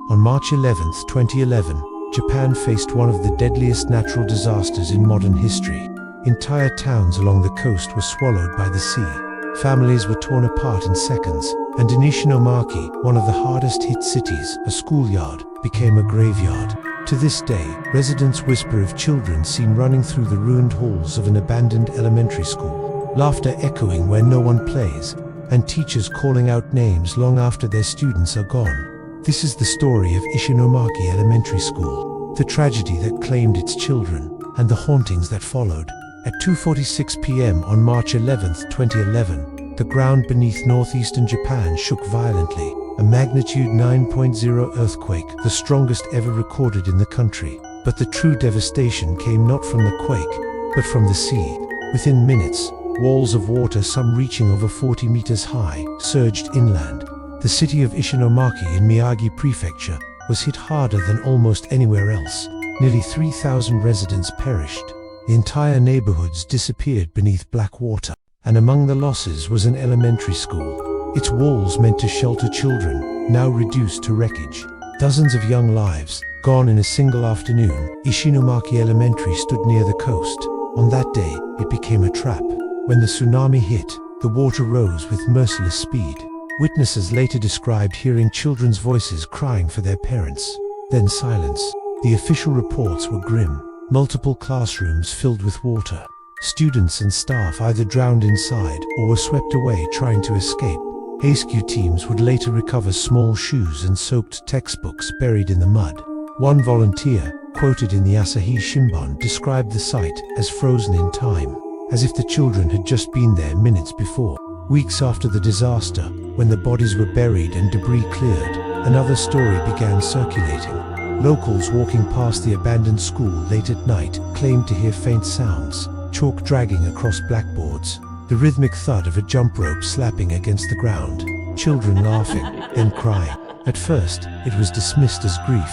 On March 11, 2011, Japan faced one of the deadliest natural disasters in modern history. Entire towns along the coast were swallowed by the sea. Families were torn apart in seconds, and in Ishinomaki, one of the hardest hit cities, a schoolyard became a graveyard. To this day, residents whisper of children seen running through the ruined halls of an abandoned elementary school, laughter echoing where no one plays, and teachers calling out names long after their students are gone. This is the story of Ishinomaki Elementary School, the tragedy that claimed its children, and the hauntings that followed. At 2:46 p.m. on March 11, 2011, the ground beneath northeastern Japan shook violently. A magnitude 9.0 earthquake, the strongest ever recorded in the country. But the true devastation came not from the quake, but from the sea. Within minutes, walls of water, some reaching over 40 meters high, surged inland. The city of Ishinomaki in Miyagi Prefecture was hit harder than almost anywhere else. Nearly 3,000 residents perished. The entire neighborhoods disappeared beneath black water, and among the losses was an elementary school. Its walls meant to shelter children, now reduced to wreckage. Dozens of young lives, gone in a single afternoon. Ishinomaki Elementary stood near the coast. On that day, it became a trap. When the tsunami hit, the water rose with merciless speed. Witnesses later described hearing children's voices crying for their parents. Then silence. The official reports were grim. Multiple classrooms filled with water. Students and staff either drowned inside or were swept away trying to escape. Rescue teams would later recover small shoes and soaked textbooks buried in the mud. One volunteer, quoted in the Asahi Shimbun, described the site as frozen in time, as if the children had just been there minutes before. Weeks after the disaster, when the bodies were buried and debris cleared, another story began circulating. Locals walking past the abandoned school late at night claimed to hear faint sounds, chalk dragging across blackboards, the rhythmic thud of a jump rope slapping against the ground, children laughing, then crying. At first, it was dismissed as grief.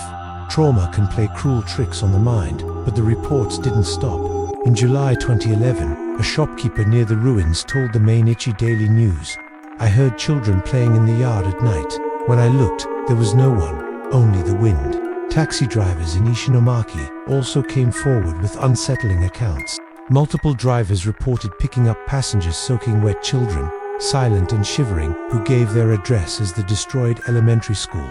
Trauma can play cruel tricks on the mind, but the reports didn't stop. In July 2011, a shopkeeper near the ruins told the Mainichi Daily News, "I heard children playing in the yard at night. When I looked, there was no one, only the wind." Taxi drivers in Ishinomaki also came forward with unsettling accounts. Multiple drivers reported picking up passengers soaking wet children, silent and shivering, who gave their address as the destroyed elementary school.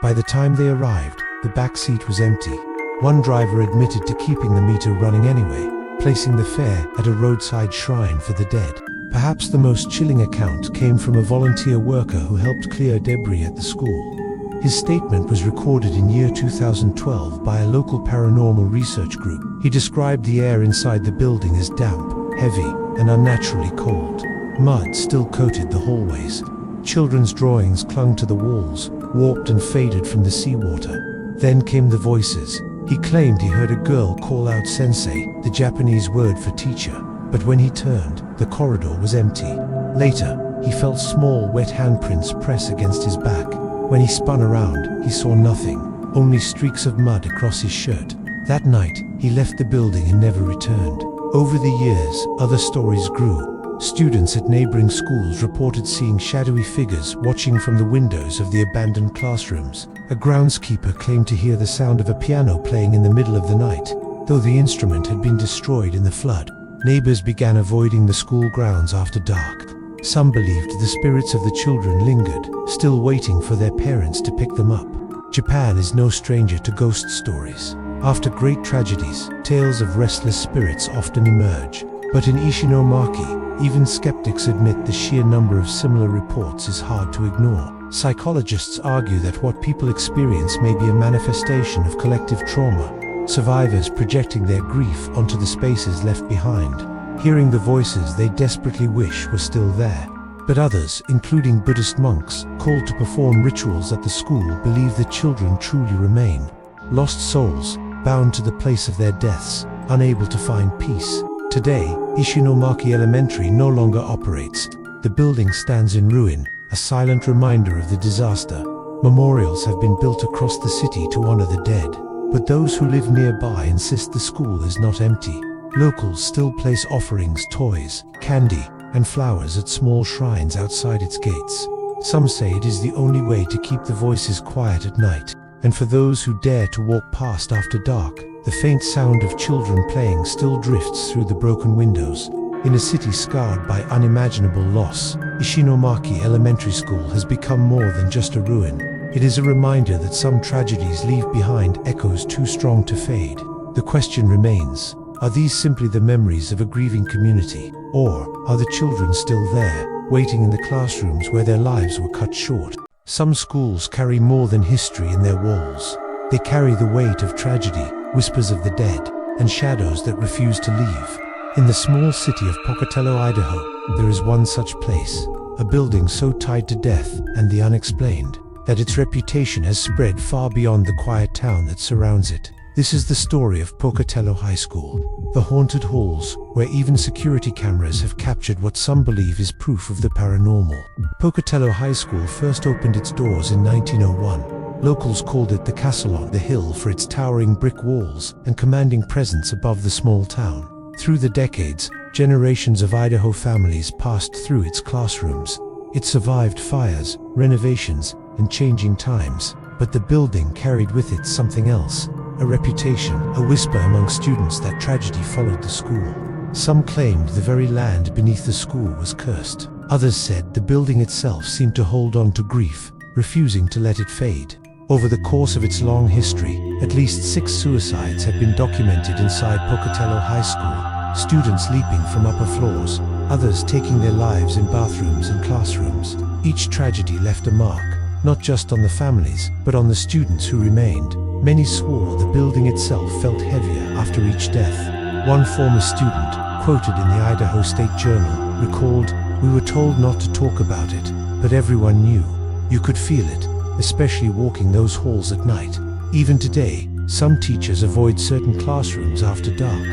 By the time they arrived, the back seat was empty. One driver admitted to keeping the meter running anyway, placing the fare at a roadside shrine for the dead. Perhaps the most chilling account came from a volunteer worker who helped clear debris at the school. His statement was recorded in year 2012 by a local paranormal research group. He described the air inside the building as damp, heavy, and unnaturally cold. Mud still coated the hallways. Children's drawings clung to the walls, warped and faded from the seawater. Then came the voices. He claimed he heard a girl call out sensei, the Japanese word for teacher, but when he turned, the corridor was empty. Later, he felt small wet handprints press against his back. When he spun around, he saw nothing, only streaks of mud across his shirt. That night, he left the building and never returned. Over the years, other stories grew. Students at neighboring schools reported seeing shadowy figures watching from the windows of the abandoned classrooms. A groundskeeper claimed to hear the sound of a piano playing in the middle of the night, though the instrument had been destroyed in the flood. Neighbors began avoiding the school grounds after dark. Some believed the spirits of the children lingered, still waiting for their parents to pick them up. Japan is no stranger to ghost stories. After great tragedies, tales of restless spirits often emerge. But in Ishinomaki, even skeptics admit the sheer number of similar reports is hard to ignore. Psychologists argue that what people experience may be a manifestation of collective trauma, survivors projecting their grief onto the spaces left behind, hearing the voices they desperately wish were still there. But others, including Buddhist monks, called to perform rituals at the school, believe the children truly remain. Lost souls, bound to the place of their deaths, unable to find peace. Today, Ishinomaki Elementary no longer operates. The building stands in ruin, a silent reminder of the disaster. Memorials have been built across the city to honor the dead, but those who live nearby insist the school is not empty. Locals still place offerings, toys, candy, and flowers at small shrines outside its gates. Some say it is the only way to keep the voices quiet at night. And for those who dare to walk past after dark, the faint sound of children playing still drifts through the broken windows. In a city scarred by unimaginable loss, Ishinomaki Elementary School has become more than just a ruin. It is a reminder that some tragedies leave behind echoes too strong to fade. The question remains, are these simply the memories of a grieving community? Or are the children still there, waiting in the classrooms where their lives were cut short? Some schools carry more than history in their walls. They carry the weight of tragedy, whispers of the dead, and shadows that refuse to leave. In the small city of Pocatello, Idaho, there is one such place, a building so tied to death and the unexplained, that its reputation has spread far beyond the quiet town that surrounds it. This is the story of Pocatello High School, the haunted halls where even security cameras have captured what some believe is proof of the paranormal. Pocatello High School first opened its doors in 1901. Locals called it the castle on the hill for its towering brick walls and commanding presence above the small town. Through the decades, generations of Idaho families passed through its classrooms. It survived fires, renovations, and changing times, but the building carried with it something else. A reputation, a whisper among students that tragedy followed the school. Some claimed the very land beneath the school was cursed. Others said the building itself seemed to hold on to grief, refusing to let it fade. Over the course of its long history, at least 6 suicides have been documented inside Pocatello High School, students leaping from upper floors, others taking their lives in bathrooms and classrooms. Each tragedy left a mark, not just on the families, but on the students who remained. Many swore the building itself felt heavier after each death. One former student, quoted in the Idaho State Journal, recalled, "We were told not to talk about it, but everyone knew. You could feel it, especially walking those halls at night." Even today, some teachers avoid certain classrooms after dark.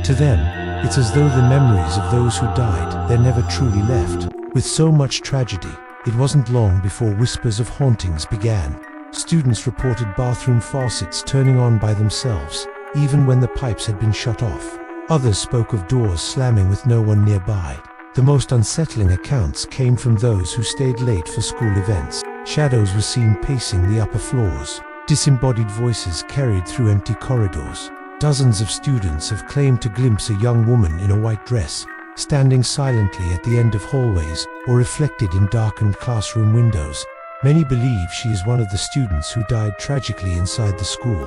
To them, it's as though the memories of those who died there never truly left. With so much tragedy, it wasn't long before whispers of hauntings began. Students reported bathroom faucets turning on by themselves, even when the pipes had been shut off. Others spoke of doors slamming with no one nearby. The most unsettling accounts came from those who stayed late for school events. Shadows were seen pacing the upper floors. Disembodied voices carried through empty corridors. Dozens of students have claimed to glimpse a young woman in a white dress, standing silently at the end of hallways or reflected in darkened classroom windows. Many believe she is one of the students who died tragically inside the school.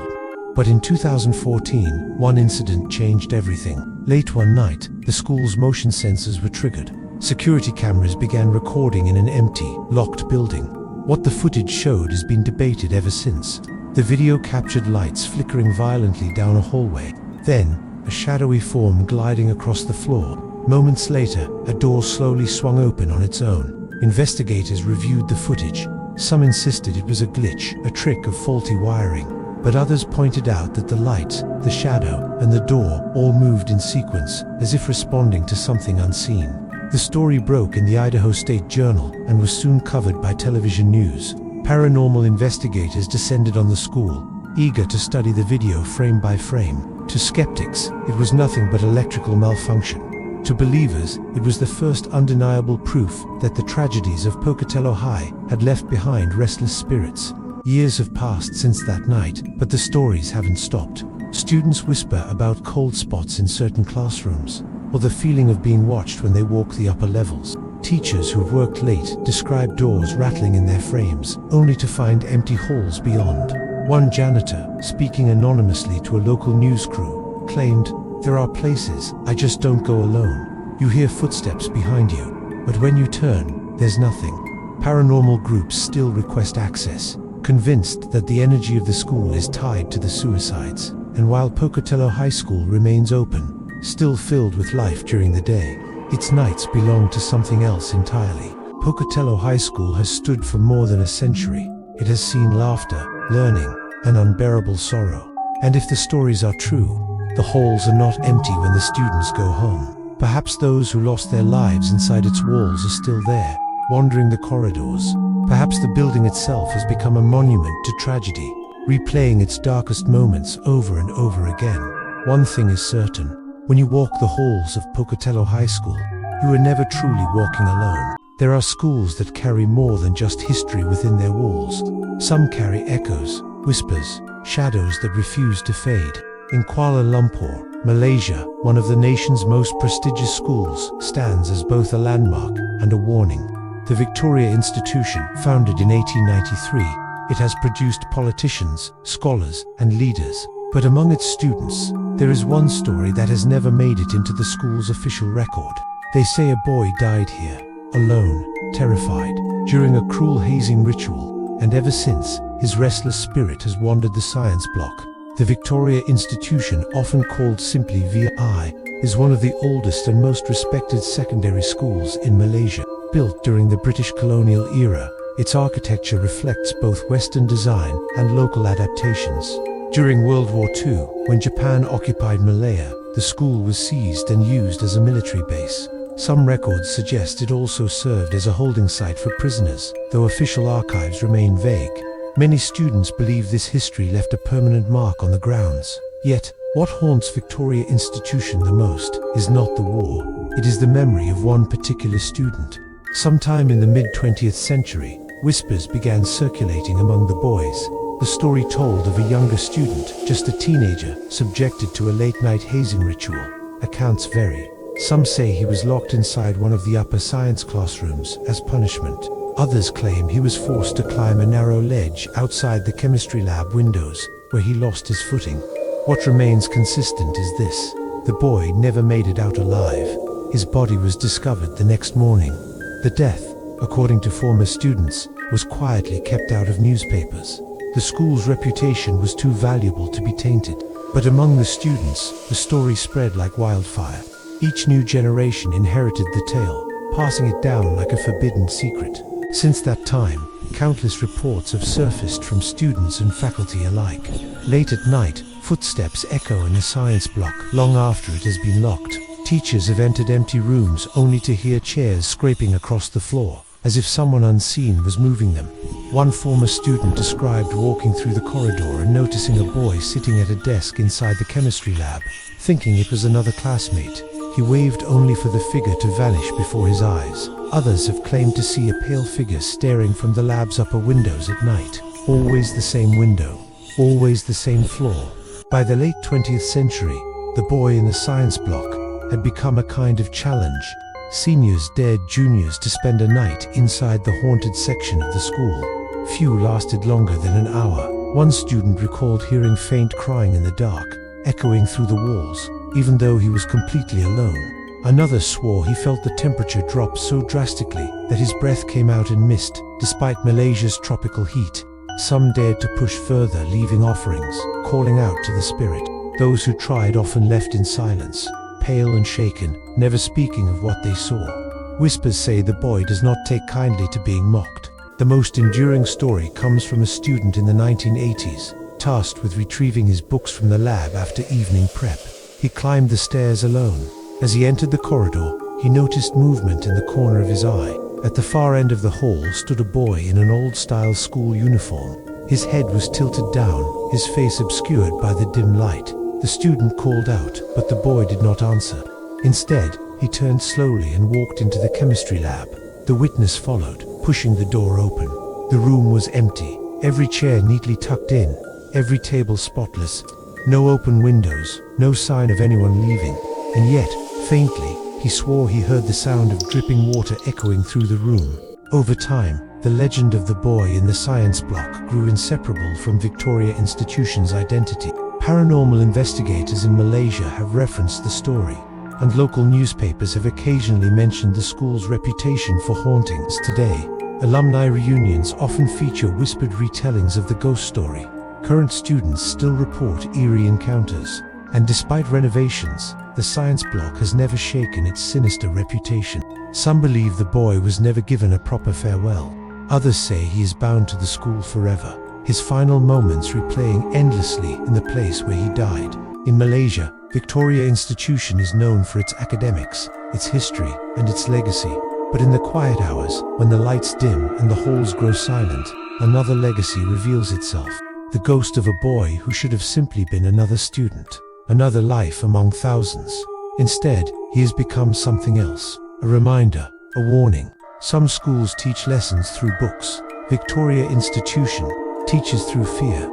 But in 2014, one incident changed everything. Late one night, the school's motion sensors were triggered. Security cameras began recording in an empty, locked building. What the footage showed has been debated ever since. The video captured lights flickering violently down a hallway. Then, a shadowy form gliding across the floor. Moments later, a door slowly swung open on its own. Investigators reviewed the footage. Some insisted it was a glitch, a trick of faulty wiring. But others pointed out that the light, the shadow, and the door all moved in sequence, as if responding to something unseen. The story broke in the Idaho State Journal and was soon covered by television news. Paranormal investigators descended on the school, eager to study the video frame by frame. To skeptics, it was nothing but electrical malfunction. To believers, it was the first undeniable proof that the tragedies of Pocatello High had left behind restless spirits. Years have passed since that night, but the stories haven't stopped. Students whisper about cold spots in certain classrooms, or the feeling of being watched when they walk the upper levels. Teachers who've worked late describe doors rattling in their frames, only to find empty halls beyond. One janitor, speaking anonymously to a local news crew, claimed, "There are places, I just don't go alone. You hear footsteps behind you, but when you turn, there's nothing." Paranormal groups still request access, convinced that the energy of the school is tied to the suicides. And while Pocatello High School remains open, still filled with life during the day, its nights belong to something else entirely. Pocatello High School has stood for more than a century. It has seen laughter, learning, and unbearable sorrow. And if the stories are true, the halls are not empty when the students go home. Perhaps those who lost their lives inside its walls are still there, wandering the corridors. Perhaps the building itself has become a monument to tragedy, replaying its darkest moments over and over again. One thing is certain: when you walk the halls of Pocatello High School, you are never truly walking alone. There are schools that carry more than just history within their walls. Some carry echoes, whispers, shadows that refuse to fade. In Kuala Lumpur, Malaysia, one of the nation's most prestigious schools, stands as both a landmark and a warning. The Victoria Institution, founded in 1893, it has produced politicians, scholars, and leaders. But among its students, there is one story that has never made it into the school's official record. They say a boy died here, alone, terrified, during a cruel hazing ritual, and ever since, his restless spirit has wandered the science block. The Victoria Institution, often called simply VI, is one of the oldest and most respected secondary schools in Malaysia. Built during the British colonial era, its architecture reflects both Western design and local adaptations. During World War II, when Japan occupied Malaya, the school was seized and used as a military base. Some records suggest it also served as a holding site for prisoners, though official archives remain vague. Many students believe this history left a permanent mark on the grounds. Yet, what haunts Victoria Institution the most is not the war. It is the memory of one particular student. Sometime in the mid-20th century, whispers began circulating among the boys. The story told of a younger student, just a teenager, subjected to a late-night hazing ritual. Accounts vary. Some say he was locked inside one of the upper science classrooms as punishment. Others claim he was forced to climb a narrow ledge outside the chemistry lab windows, where he lost his footing. What remains consistent is this: the boy never made it out alive. His body was discovered the next morning. The death, according to former students, was quietly kept out of newspapers. The school's reputation was too valuable to be tainted. But among the students, the story spread like wildfire. Each new generation inherited the tale, passing it down like a forbidden secret. Since that time, countless reports have surfaced from students and faculty alike. Late at night, footsteps echo in a science block long after it has been locked. Teachers have entered empty rooms only to hear chairs scraping across the floor, as if someone unseen was moving them. One former student described walking through the corridor and noticing a boy sitting at a desk inside the chemistry lab. Thinking it was another classmate, he waved only for the figure to vanish before his eyes. Others have claimed to see a pale figure staring from the lab's upper windows at night. Always the same window, always the same floor. By the late 20th century, the boy in the science block had become a kind of challenge. Seniors dared juniors to spend a night inside the haunted section of the school. Few lasted longer than an hour. One student recalled hearing faint crying in the dark, echoing through the walls, even though he was completely alone. Another swore he felt the temperature drop so drastically that his breath came out in mist, despite Malaysia's tropical heat. Some dared to push further, leaving offerings, calling out to the spirit. Those who tried often left in silence, pale and shaken, never speaking of what they saw. Whispers say the boy does not take kindly to being mocked. The most enduring story comes from a student in the 1980s, tasked with retrieving his books from the lab after evening prep. He climbed the stairs alone. As he entered the corridor, he noticed movement in the corner of his eye. At the far end of the hall stood a boy in an old-style school uniform. His head was tilted down, his face obscured by the dim light. The student called out, but the boy did not answer. Instead, he turned slowly and walked into the chemistry lab. The witness followed, pushing the door open. The room was empty, every chair neatly tucked in, every table spotless. No open windows, no sign of anyone leaving. And yet, faintly, he swore he heard the sound of dripping water echoing through the room. Over time, the legend of the boy in the science block grew inseparable from Victoria Institution's identity. Paranormal investigators in Malaysia have referenced the story, and local newspapers have occasionally mentioned the school's reputation for hauntings. Today, alumni reunions often feature whispered retellings of the ghost story. Current students still report eerie encounters, and despite renovations, the science block has never shaken its sinister reputation. Some believe the boy was never given a proper farewell. Others say he is bound to the school forever, his final moments replaying endlessly in the place where he died. In Malaysia, Victoria Institution is known for its academics, its history, and its legacy. But in the quiet hours, when the lights dim and the halls grow silent, another legacy reveals itself. The ghost of a boy who should have simply been another student, another life among thousands. Instead, he has become something else, a reminder, a warning. Some schools teach lessons through books. Victoria Institution teaches through fear.